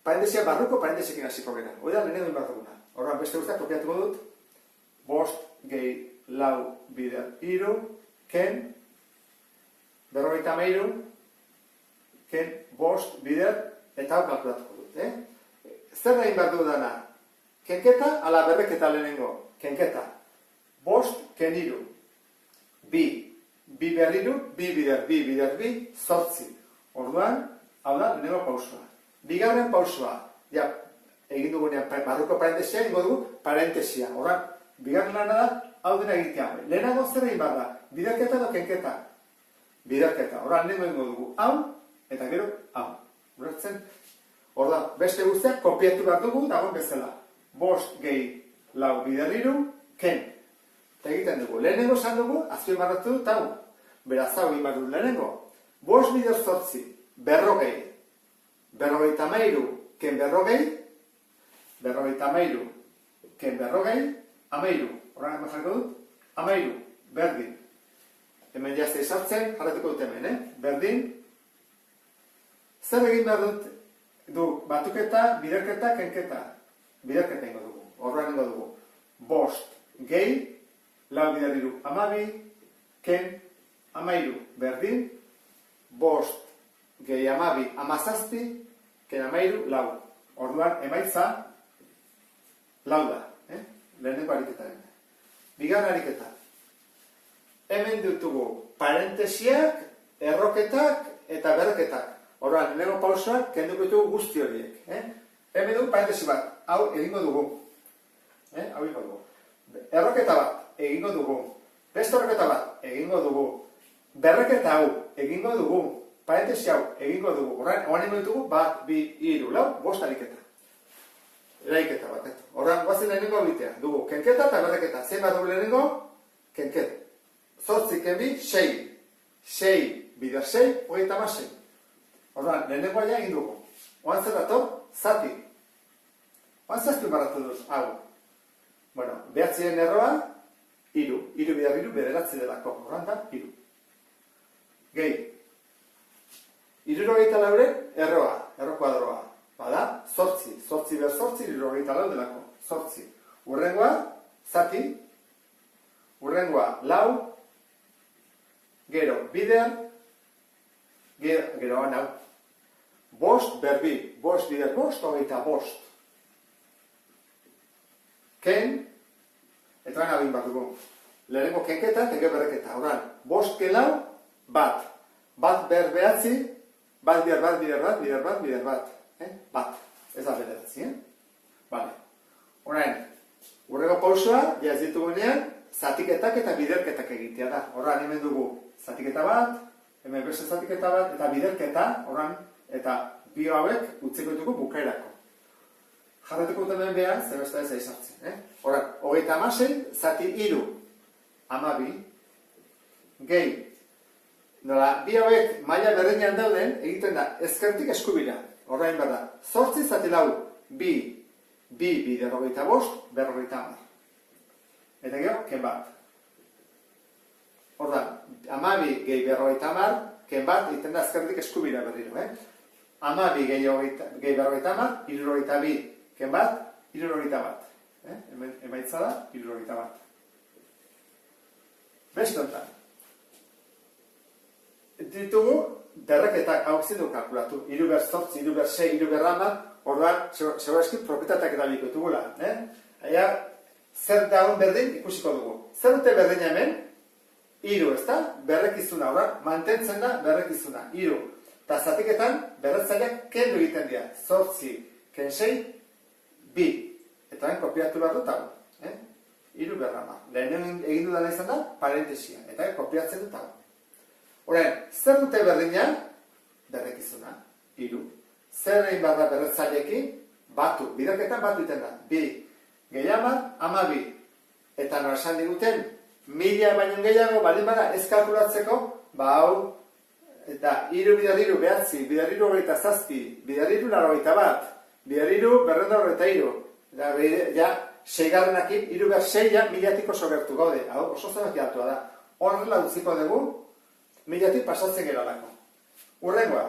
parentesia barruko parentesekin hasiko gara. Hori da lehenengo inbar duguna. Horren beste guztiak kopiatuko dut. 5 gehi 4 bider 3, ken 53, ken 5 bider, eta hau kalkulatuko dut. Zer da inbar dudana? Kenketa ala berreketa lehenengo. Kenketa. 5 ken 3. 2 berriru, 2 bider 2, 8. Orduan, hau da, lehenengo pausua. Bigarren pausua, ja, egin dugunean barruko parentesia, egingo dugu parentesia. Horran, bigarren lana da, hau dena egitea. Lehenago zer egin behar da, biderketa edo kenketa? Biderketa. Horran, lehenengo egingo dugu hau, eta gero hau. Ulertzen? Horran, beste guztiak kopiatu behar dugu, dagoen bezala. 5 gehi 4 bider 3, ken. Eta egiten dugu. Lehenengo esan dugu, azpien barratu dut hau. Beraz, hau egin behar dut lehenengo. 5 bider 8, 40. 53, ken 40, 53, ken 40, 13. Horren eman jarriko dut, 13, berdin. Hemen jazte izartzen, jarretuko dut hemen, berdin. Zer egin behar dut, batuketa, biderketa, kenketa. Biderketa ingo dugu, horren ingo dugu. 5 gehi, 4 bider 3, 12, ken 13, berdin. 5 gehi 12, 17, ken 13, 4. Orduan, emaitza, 4 da. Lehenengo ariketa. Bigarren ariketa. Hemen ditugu parentesiak, erroketak eta berreketak. Orduan, lehenengo pausoak kenduko ditugu guzti horiek. Hemen dugu parentesi bat. Hau egingo dugu. Hau egingo dugu. Erroketa bat egingo dugu. Beste erroketa bat egingo dugu. Berreketa hau egingo dugu. Parentesi hau egingo dugu. Horren, hoan egingo ditugu, 1, 2, 3, 4, 5 ariketa. Eraiketa bat. Horren, guazen lehenengo egitea. Dugu, kenketa eta berreketa. Zein bat dugu lehenengo? Kenketa. 8 ken 2, 6. 6 bider 6, 36. Horren, lehenengo aia egin dugu. Hoan zer dator? Zati. Hoan zazpi barratu duz, hau. Bueno, behatziren erroa, 3. 3 bider 3, bederatzi delako. Horren da, 3. Gehi. 64 erroa, erro kuadroa. Bada, 8. 8 bider 8, 64 delako. 8. Urrengoa, zati. Urrengoa, 4. Gero, bider. Gero, hau. 5 berbi. 5 bider 5, 25. Ken. Eta gana egin bat dugu. Lehenengo kenketa, eta gero berreketa. Horran, 5 ken 4, bat. Bat ber behatzi. Bat bider bat, bider bat, bider bat, bider bat. Bat. Ez da bederatzi, Bale. Horren, urrego pausua, ja ez ditugunean, zatiketak eta biderketak egitea da. Horren, hemen dugu zatiketa bat, hemen beste zatiketa bat, eta biderketa, horren, eta bi hauek utziko ditugu bukaerako. Jarretuko dut hemen behar, zer besta ez aizartzen. Horren, 36, zati 3, 12, gehi. Nola, bi hauek maila berdinean dauden, egiten da, ezkertik eskubira. Horrein behar da, 8 zati 4, 2, bider 25, 50. Eta gero, ken bat. Horrein, 12 gehi 50, ken bat, egiten da, ezkertik eskubira berriro. 12 gehi 50, 62, ken bat, 61 bat. Emaitza da, 61 bat. Bestontan. Ditugu, berreketak hau zidu kalkulatu. 3 ber 8, 3 ber 6, 3 ber 10, orduan, segurazki propietateak erabiliko dugula. Aia, zer daun berdin ikusiko dugu. Zer dute berdin hemen? 3, ez da? Berrekizuna, orduan, mantentzen da berrekizuna. 3. Eta zatiketan, berretzaileak kendu egiten dira. 8, ken 6, 2. Eta ben, kopiatu behar dut hau. 3 ber 10. Lehenen egin dudana izan da, parentesia. Eta kopiatzen dut hau. Horren, zer dute berdina? Berrekizuna, 3. Zer egin behar da berretzaileekin? Batu, biderketan batu iten da. 2, gehi 12. Eta nora esan diguten, 1000 baino gehiago baldin bada ez kalkulatzeko, hau, eta 3 bider 3 behatzi, bider 3 hogeita zazpi, bider 3 larogeita bat, bider 3 berrenda hogeita 3. Eta ja, 6-garrenakin, 3 ber 6 ja, 1000-tik oso gertu gaude. Hau, oso zenbaki altua da. Horrela utziko dugu, 1000-tik pasatzen geralako. Urrengoa.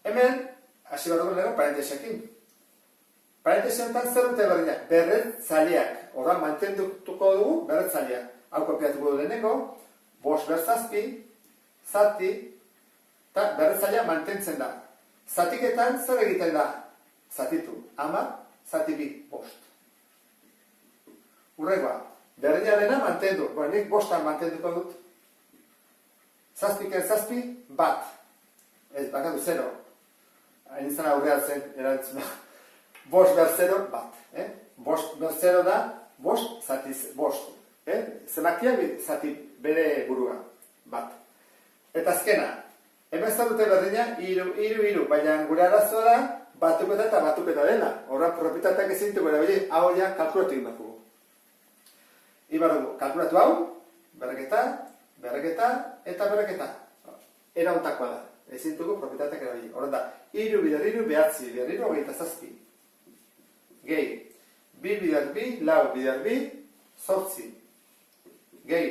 Hemen, hasi bat dugu lego parentesekin. Parentesi honetan zer dute berdinak? Berretzaileak. Horra mantenduko dugu berretzaileak. Hau kopiatuko du lehenengo, 5 berzazpi, zati, eta berretzailea mantentzen da. Zatiketan zer egiten da? Zatitu. 10, zati 2, 5. Urrengoa, berdina dena mantendu. Nik 5 mantenduko dut. Zazpiken zazpi, 1. Ez, bakatu 0. Hain izan aurreatzen erantzuna. 5 ber 0, 1. 5 ber 0 da, 5 zati 5. Zemakiak zati bere burua. 1. Eta azkena, hemen dute berdina, 3, baina gure arazoa da, batuketa eta batuketa dela. Horra propietateak ezintuko erabili, hau ja kalkulatu egin bakugu. Ibar dugu, kalkulatu hau, berreketa, eta berreketa. Era hontakoa da. Ezintuko propietateak erabili. Horren da, 3 bider 3, behatzi, bider 3, 27. Gehi, 2 bider 2, lau bider 2, 8. Gehi,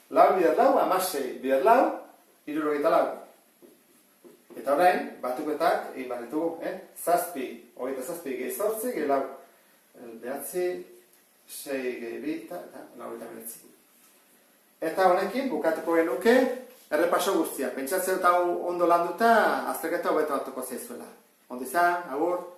lau bider lau, 16 bider lau, 74. Eta orain, batuketak egin behar ditugu, zazpi, 27 gehi 8, gehi lau, behatzi, 6 gehi 2, eta lau eta behatzi. Eta honekin, bukatuko genuke, errepaso guztia. Pentsatzen eta ondo landuta, azterketa hobeto hartuko zaizuela. Ondo izan, agur.